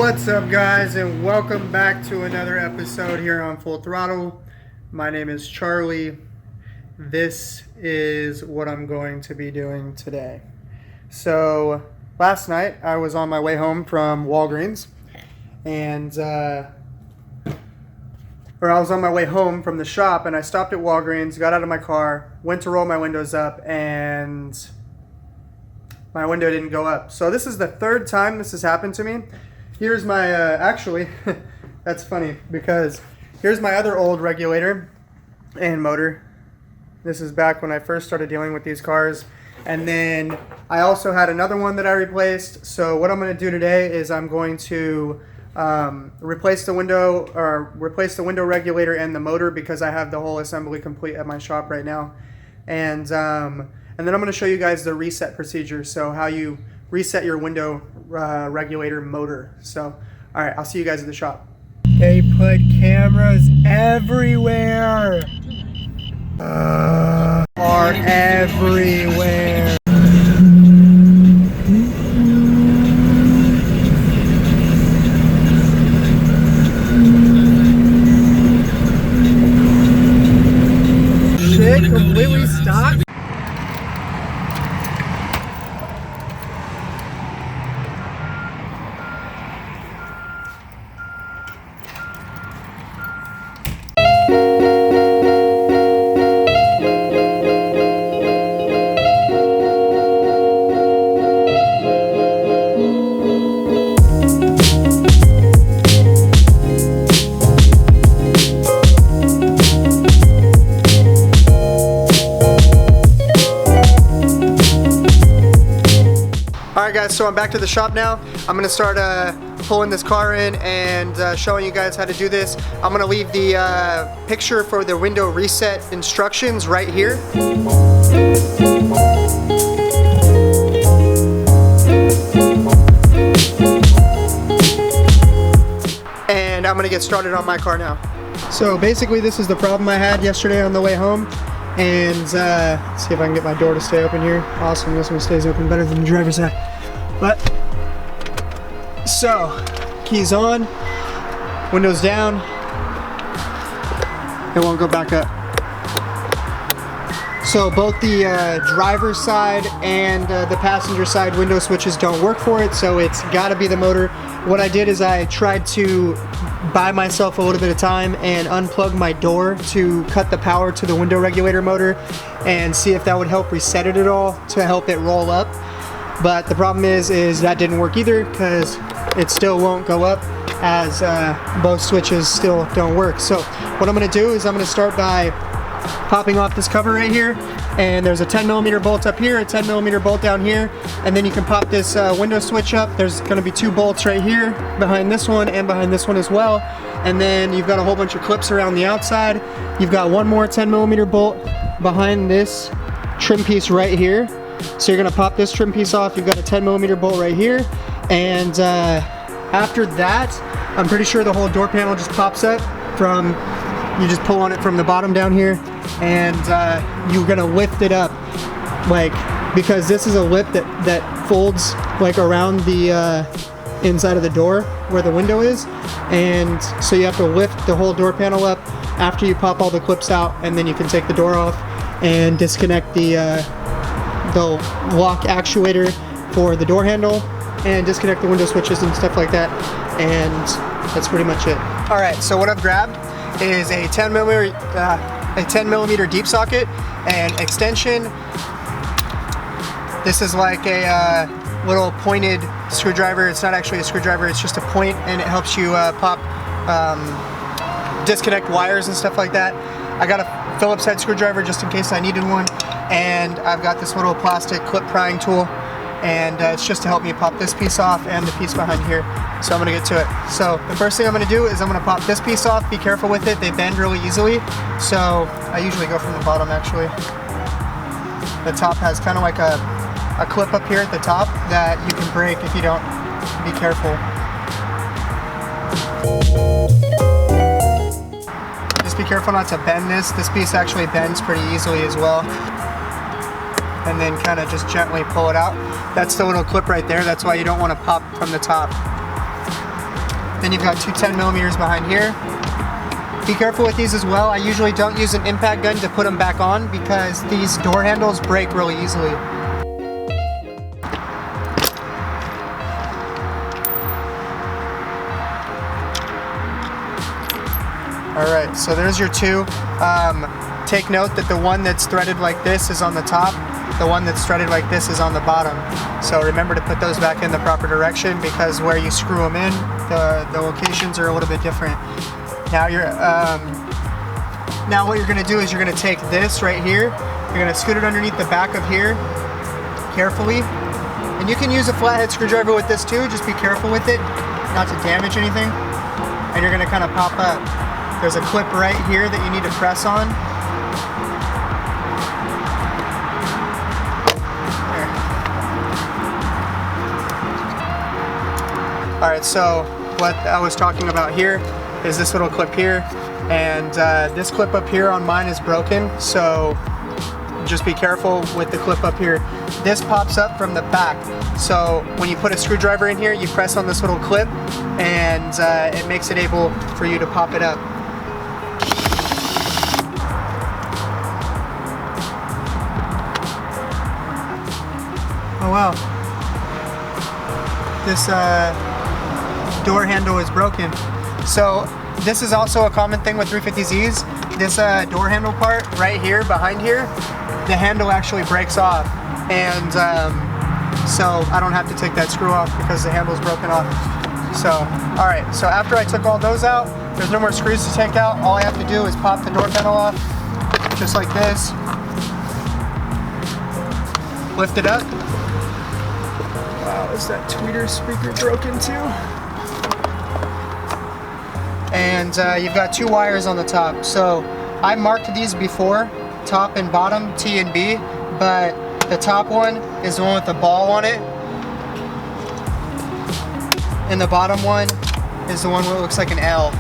What's up, guys, and welcome back to another episode here on Full Throttle. My name is Charlie. This is what I'm going to be doing today. So last night I was on my way home from Walgreens, and I was on my way home from the shop, and I stopped at Walgreens, got out of my car, went to roll my windows up, and my window didn't go up. So this is the third time this has happened to me. Here's my, actually, that's funny because here's my other old regulator and motor. This is back when I first started dealing with these cars. And then I also had another one that I replaced. So what I'm going to do today is I'm going to replace the window regulator and the motor because I have the whole assembly complete at my shop right now. And then I'm going to show you guys the reset procedure. So how you reset your window regulator motor. So, all right, I'll see you guys at the shop. They put cameras everywhere. Are everywhere. Shit, completely stopped. Alright guys, so I'm back to the shop now. I'm going to start pulling this car in and showing you guys how to do this. I'm going to leave the picture for the window reset instructions right here. And I'm going to get started on my car now. So basically this is the problem I had yesterday on the way home. And let's see if I can get my door to stay open here. Awesome, this one stays open better than the driver's side. But, so, keys on, windows down, it won't go back up. So both the driver's side and the passenger side window switches don't work for it, so it's gotta be the motor. What I did is I tried to buy myself a little bit of time and unplug my door to cut the power to the window regulator motor and see if that would help reset it at all to help it roll up. But the problem is that didn't work either because it still won't go up as both switches still don't work. So what I'm going to do is I'm going to start by popping off this cover right here, and there's a 10mm bolt up here, a 10mm bolt down here, and then you can pop this window switch up. There's going to be two bolts right here behind this one and behind this one as well, and then you've got a whole bunch of clips around the outside. You've got one more 10mm bolt behind this trim piece right here. So you're going to pop this trim piece off. You've got a 10mm bolt right here, and after that I'm pretty sure the whole door panel just pops up from, you just pull on it from the bottom down here, and you're going to lift it up, like, because this is a lip that folds like around the inside of the door where the window is, and so you have to lift the whole door panel up after you pop all the clips out, and then you can take the door off and disconnect the lock actuator for the door handle and disconnect the window switches and stuff like that, and that's pretty much it. Alright, so what I've grabbed is a 10mm deep socket and extension. This is like a little pointed screwdriver. It's not actually a screwdriver, it's just a point, and it helps you disconnect wires and stuff like that. I got a Phillips head screwdriver just in case I needed one, and I've got this little plastic clip prying tool, and it's just to help me pop this piece off and the piece behind here. So I'm going to get to it. So the first thing I'm going to do is I'm going to pop this piece off. Be careful with it, they bend really easily, so I usually go from the bottom actually. The top has kind of like a clip up here at the top that you can break if you don't be careful. Just be careful not to bend this. This piece actually bends pretty easily as well. And then kind of just gently pull it out. That's the little clip right there. That's why you don't want to pop from the top. Then you've got two 10mm behind here. Be careful with these as well. I usually don't use an impact gun to put them back on because these door handles break really easily. Alright, so there's your two. Take note that the one that's threaded like this is on the top. The one that's threaded like this is on the bottom. So remember to put those back in the proper direction because where you screw them in, the locations are a little bit different. Now now what you're going to do is you're going to take this right here, you're going to scoot it underneath the back of here carefully, and you can use a flathead screwdriver with this too. Just be careful with it not to damage anything, and you're going to kind of pop up. There's a clip right here that you need to press on. There. Alright, so what I was talking about here is this little clip here, and this clip up here on mine is broken, so just be careful with the clip up here. This pops up from the back, so when you put a screwdriver in here, you press on this little clip and it makes it able for you to pop it up. Oh wow, this door handle is broken. So this is also a common thing with 350Zs. This door handle part right here, behind here, the handle actually breaks off, and so I don't have to take that screw off because the handle's broken off. So, alright, so after I took all those out, there's no more screws to take out. All I have to do is pop the door panel off, just like this. Lift it up. Wow, is that tweeter speaker broken too? And you've got two wires on the top. So I marked these before, top and bottom, T and B, but the top one is the one with the ball on it, and the bottom one is the one that looks like an L.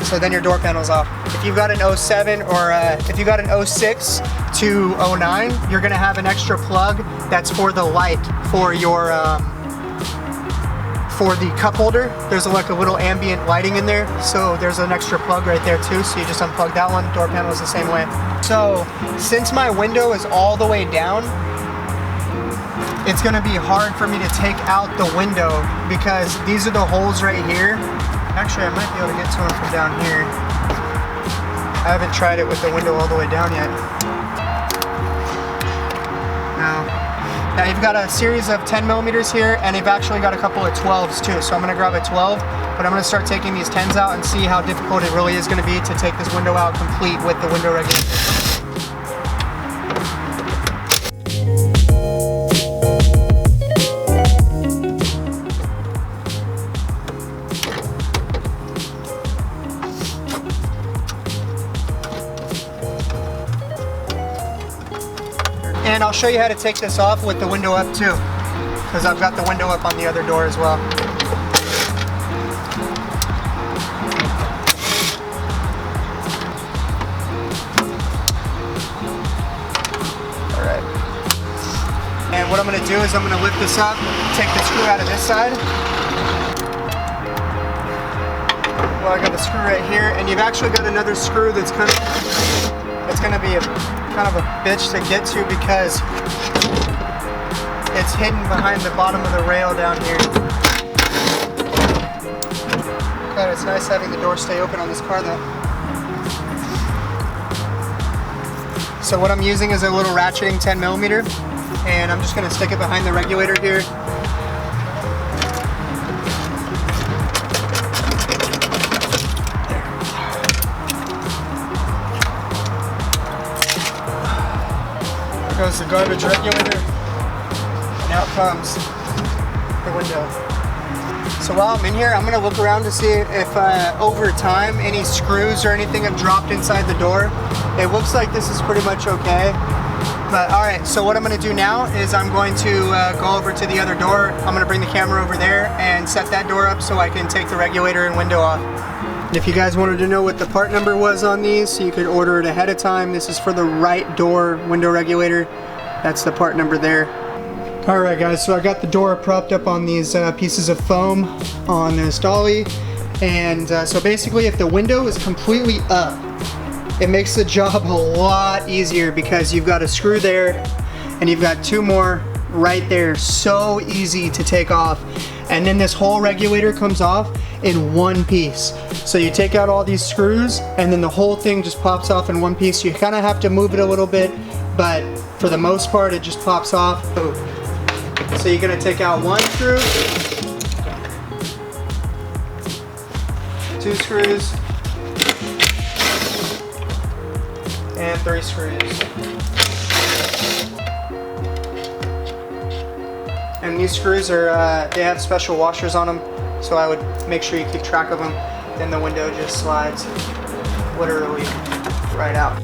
So then your door panel's off. If you've got an 07 or if you got an 06 to 09, you're gonna have an extra plug that's for the light for your for the cup holder. There's like a little ambient lighting in there, so there's an extra plug right there too, so you just unplug that one. Door panel is the same way. So since my window is all the way down, it's gonna be hard for me to take out the window because these are the holes right here. Actually, I might be able to get to them from down here. I haven't tried it with the window all the way down yet. Now you've got a series of 10mm here, and you've actually got a couple of 12s too. So I'm gonna grab a 12, but I'm gonna start taking these 10s out and see how difficult it really is gonna be to take this window out complete with the window regulator. And I'll show you how to take this off with the window up too, because I've got the window up on the other door as well. Alright. And what I'm going to do is I'm going to lift this up, take the screw out of this side. Well, I got the screw right here, and you've actually got another screw that's going to be kind of a bitch to get to because it's hidden behind the bottom of the rail down here. God, it's nice having the door stay open on this car though. So what I'm using is a little ratcheting 10mm, and I'm just going to stick it behind the regulator here. Goes the garbage regulator, and out comes the window. So while I'm in here, I'm going to look around to see if over time any screws or anything have dropped inside the door. It looks like this is pretty much okay. But alright, so what I'm going to do now is I'm going to go over to the other door. I'm going to bring the camera over there and set that door up so I can take the regulator and window off. If you guys wanted to know what the part number was on these, so you could order it ahead of time. This is for the right door window regulator. That's the part number there. Alright guys, so I got the door propped up on these pieces of foam on this dolly, and so basically if the window is completely up, it makes the job a lot easier because you've got a screw there and you've got two more right there, so easy to take off. And then this whole regulator comes off in one piece. So you take out all these screws and then the whole thing just pops off in one piece. You kind of have to move it a little bit, but for the most part it just pops off. Boom. So you're gonna take out one screw, two screws, and three screws. And these screws are, they have special washers on them, so I would make sure you keep track of them. Then the window just slides literally right out.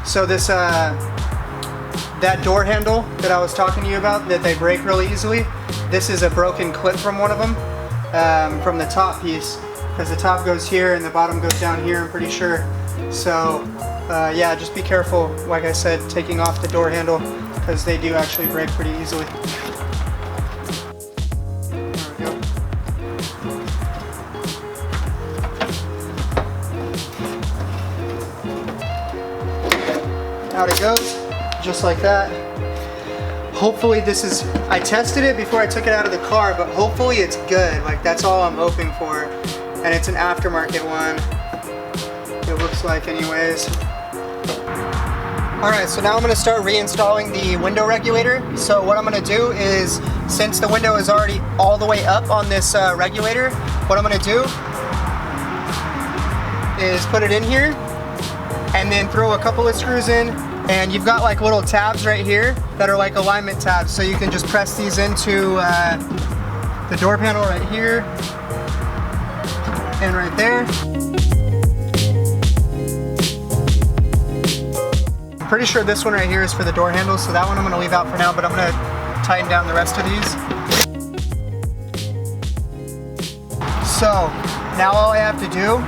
So this, that door handle that I was talking to you about, that they break really easily, this is a broken clip from one of them, from the top piece, because the top goes here and the bottom goes down here, I'm pretty sure. So yeah, just be careful, like I said, taking off the door handle, because they do actually break pretty easily. There we go. Out it goes, just like that. Hopefully this is, I tested it before I took it out of the car, but hopefully it's good. Like, that's all I'm hoping for. And it's an aftermarket one, it looks like anyways. Alright, so now I'm going to start reinstalling the window regulator. So what I'm going to do is, since the window is already all the way up on this regulator, what I'm going to do is put it in here and then throw a couple of screws in, and you've got like little tabs right here that are like alignment tabs, so you can just press these into the door panel right here and right there. I'm pretty sure this one right here is for the door handle, so that one I'm going to leave out for now, but I'm going to tighten down the rest of these. So now all I have to do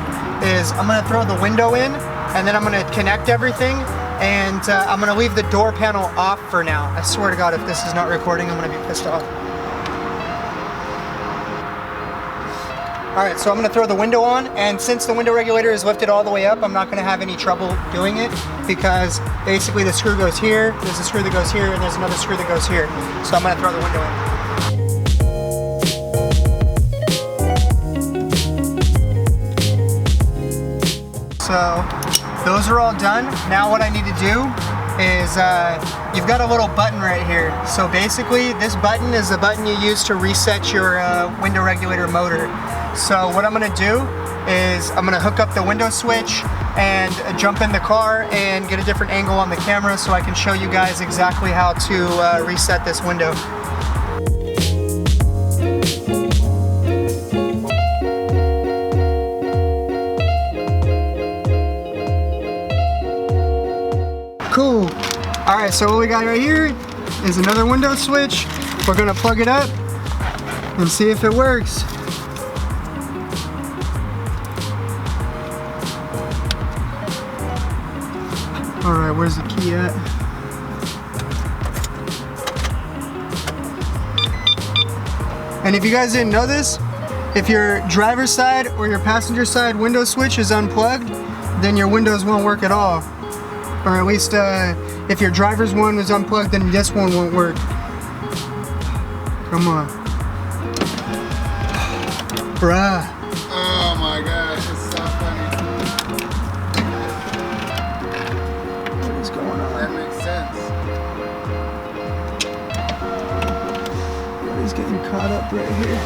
is I'm going to throw the window in, and then I'm going to connect everything, and I'm going to leave the door panel off for now. I swear to God, if this is not recording, I'm going to be pissed off. Alright, so I'm going to throw the window on, and since the window regulator is lifted all the way up, I'm not going to have any trouble doing it, because basically the screw goes here, there's a screw that goes here, and there's another screw that goes here. So I'm going to throw the window in. So those are all done. Now what I need to do is, you've got a little button right here. So basically this button is the button you use to reset your window regulator motor. So what I'm going to do is I'm going to hook up the window switch and jump in the car and get a different angle on the camera so I can show you guys exactly how to reset this window. Cool. Alright, so what we got right here is another window switch. We're going to plug it up and see if it works. Alright, where's the key at? And if you guys didn't know this, if your driver's side or your passenger side window switch is unplugged, then your windows won't work at all. Or at least if your driver's one is unplugged, then this one won't work. Come on. Bruh. Oh my gosh, it's so funny. What is going on? That makes sense. He's getting caught up right here.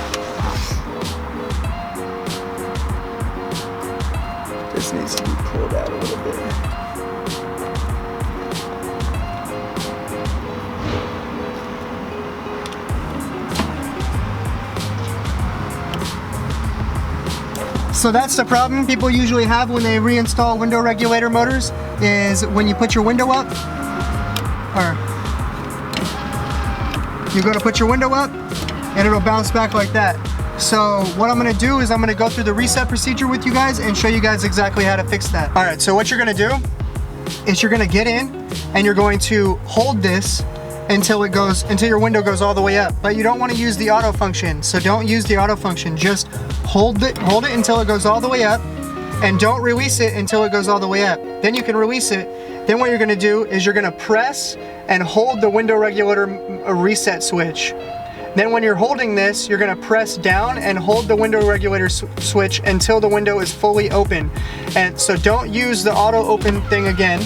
This needs to be pulled out a little bit. So that's the problem people usually have when they reinstall window regulator motors, is when you put your window up, or you go to put your window up, and it'll bounce back like that. So what I'm gonna do is I'm gonna go through the reset procedure with you guys and show you guys exactly how to fix that. All right, so what you're gonna do is you're gonna get in and you're going to hold this until your window goes all the way up. But you don't wanna use the auto function, so don't use the auto function. Just hold it until it goes all the way up, and don't release it until it goes all the way up. Then you can release it. Then what you're gonna do is you're gonna press and hold the window regulator reset switch. Then when you're holding this, you're gonna press down and hold the window regulator switch until the window is fully open. And so don't use the auto open thing again.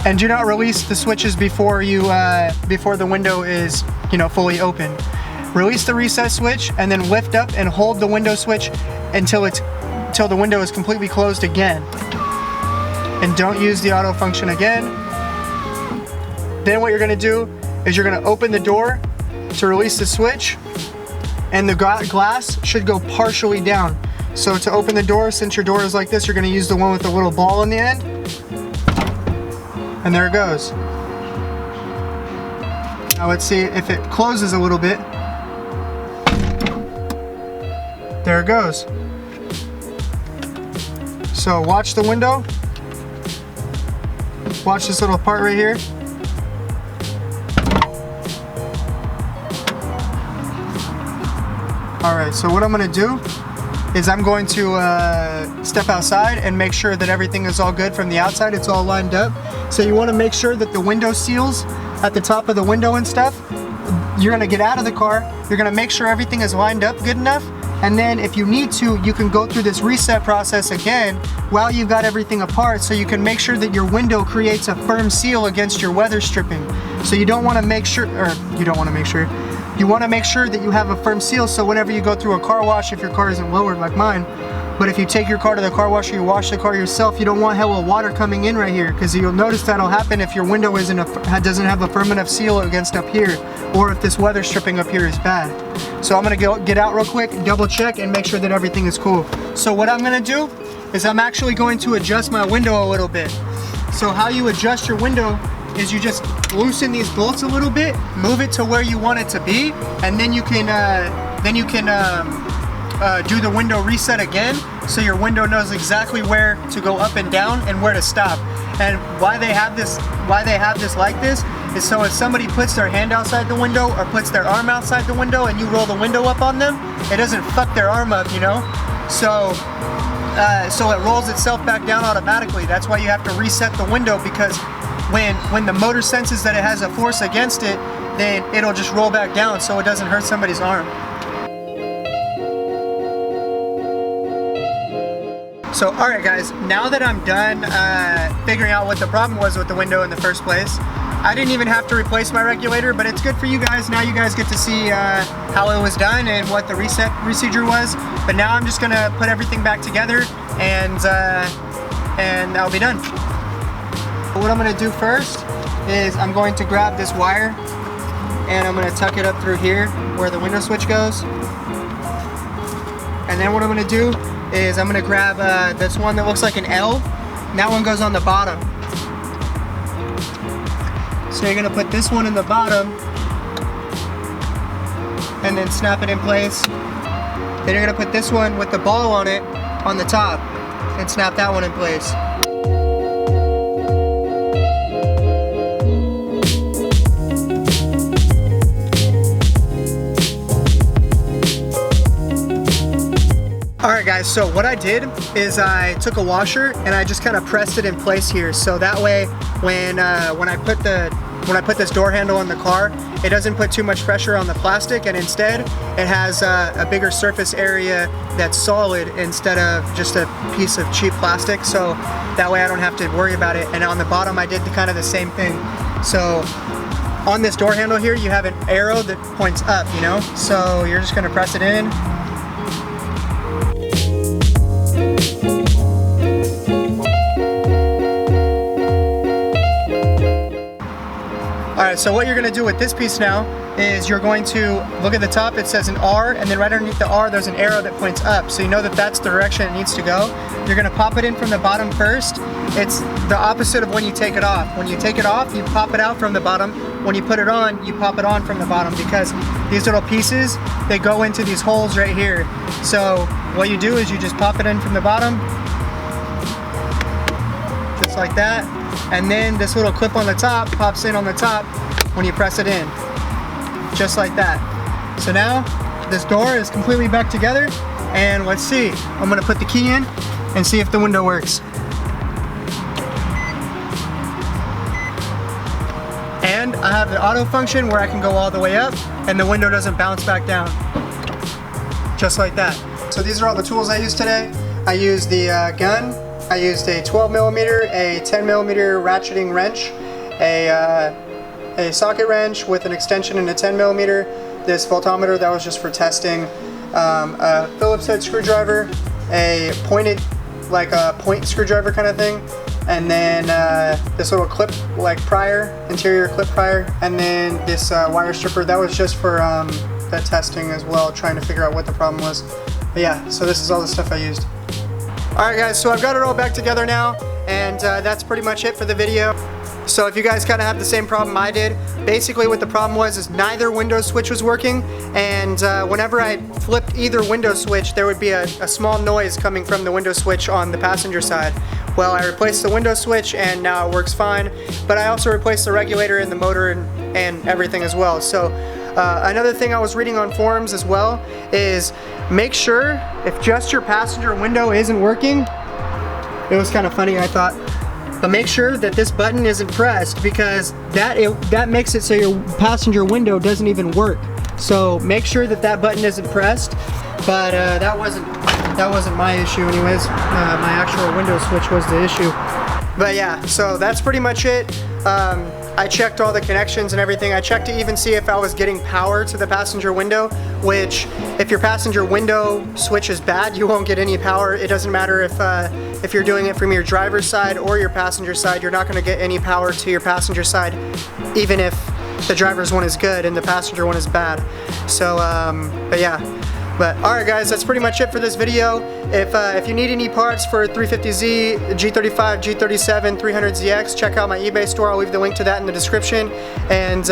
And do not release the switches before the window is, fully open. Release the reset switch and then lift up and hold the window switch until the window is completely closed again. And don't use the auto function again. Then what you're gonna do is you're gonna open the door to release the switch, and the glass should go partially down. So to open the door, since your door is like this, you're gonna use the one with the little ball on the end. And there it goes. Now let's see if it closes a little bit. There it goes. So watch the window. Watch this little part right here. All right, so what I'm gonna do is I'm going to step outside and make sure that everything is all good from the outside. It's all lined up. So you wanna make sure that the window seals at the top of the window and stuff, you're gonna get out of the car, you're gonna make sure everything is lined up good enough, and then if you need to, you can go through this reset process again while you've got everything apart, so you can make sure that your window creates a firm seal against your weather stripping. So you want to make sure that you have a firm seal, so whenever you go through a car wash, if your car isn't lowered like mine, but if you take your car to the car wash or you wash the car yourself, you don't want hella water coming in right here, because you'll notice that'll happen if your window doesn't have a firm enough seal against up here, or if this weather stripping up here is bad. So I'm gonna get out real quick, double check, and make sure that everything is cool. So what I'm gonna do is I'm actually going to adjust my window a little bit. So how you adjust your window is you just loosen these bolts a little bit, move it to where you want it to be, and then you can do the window reset again, so your window knows exactly where to go up and down and where to stop. And why they have this like this is so if somebody puts their hand outside the window or puts their arm outside the window and you roll the window up on them, it doesn't fuck their arm up, So it rolls itself back down automatically. That's why you have to reset the window, because when the motor senses that it has a force against it, then it'll just roll back down so it doesn't hurt somebody's arm. So alright guys, now that I'm done figuring out what the problem was with the window in the first place, I didn't even have to replace my regulator, but it's good for you guys. Now you guys get to see how it was done and what the reset procedure was. But now I'm just gonna put everything back together and I'll be done. What I'm gonna do first is I'm going to grab this wire and I'm gonna tuck it up through here where the window switch goes. And then what I'm gonna do is I'm gonna grab this one that looks like an L, and that one goes on the bottom. So you're gonna put this one in the bottom and then snap it in place. Then you're gonna put this one with the ball on it on the top and snap that one in place. Alright guys, so what I did is I took a washer and I just kind of pressed it in place here, so that way when I put this door handle on the car, it doesn't put too much pressure on the plastic, and instead it has a bigger surface area that's solid instead of just a piece of cheap plastic, so that way I don't have to worry about it. And on the bottom I did kind of the same thing. So on this door handle here you have an arrow that points up, so you're just going to press it in. Alright, so what you're going to do with this piece now is you're going to look at the top, it says an R, and then right underneath the R there's an arrow that points up, so you know that that's the direction it needs to go. You're going to pop it in from the bottom first. It's the opposite of when you take it off. When you take it off, you pop it out from the bottom. When you put it on, you pop it on from the bottom, because these little pieces, they go into these holes right here. So what you do is you just pop it in from the bottom, just like that, and then this little clip on the top pops in on the top when you press it in, just like that. So now this door is completely back together, and let's see. I'm gonna put the key in and see if the window works. And I have the auto function where I can go all the way up and the window doesn't bounce back down, just like that. So these are all the tools I used today. I used the gun, I used a 12mm, a 10mm ratcheting wrench, a socket wrench with an extension and a 10mm, this voltometer that was just for testing, a Phillips head screwdriver, a pointed, like a point screwdriver kind of thing, and then this little clip like prior, interior clip prior, and then this wire stripper that was just for the testing as well, trying to figure out what the problem was. But yeah, so this is all the stuff I used. Alright guys, so I've got it all back together now, and that's pretty much it for the video. So if you guys kind of have the same problem I did, basically what the problem was is neither window switch was working, and whenever I flipped either window switch, there would be a small noise coming from the window switch on the passenger side. Well, I replaced the window switch and now it works fine, but I also replaced the regulator and the motor and everything as well. So another thing I was reading on forums as well is make sure if just your passenger window isn't working, it was kind of funny I thought, but make sure that this button isn't pressed, because that makes it so your passenger window doesn't even work. So make sure that that button isn't pressed, but that wasn't my issue anyways. My actual window switch was the issue. But yeah, so that's pretty much it. I checked all the connections and everything. I checked to even see if I was getting power to the passenger window, which if your passenger window switch is bad, you won't get any power. It doesn't matter if you're doing it from your driver's side or your passenger side, you're not gonna get any power to your passenger side, even if the driver's one is good and the passenger one is bad. So, but yeah. But alright guys, that's pretty much it for this video. If you need any parts for 350Z, G35, G37, 300ZX, check out my eBay store. I'll leave the link to that in the description. And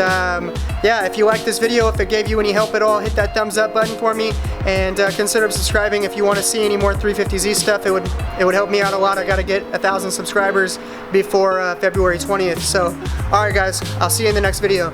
yeah, if you like this video, if it gave you any help at all, hit that thumbs up button for me, and consider subscribing if you want to see any more 350Z stuff. It would help me out a lot. I got to get 1,000 subscribers before February 20th. So alright guys, I'll see you in the next video.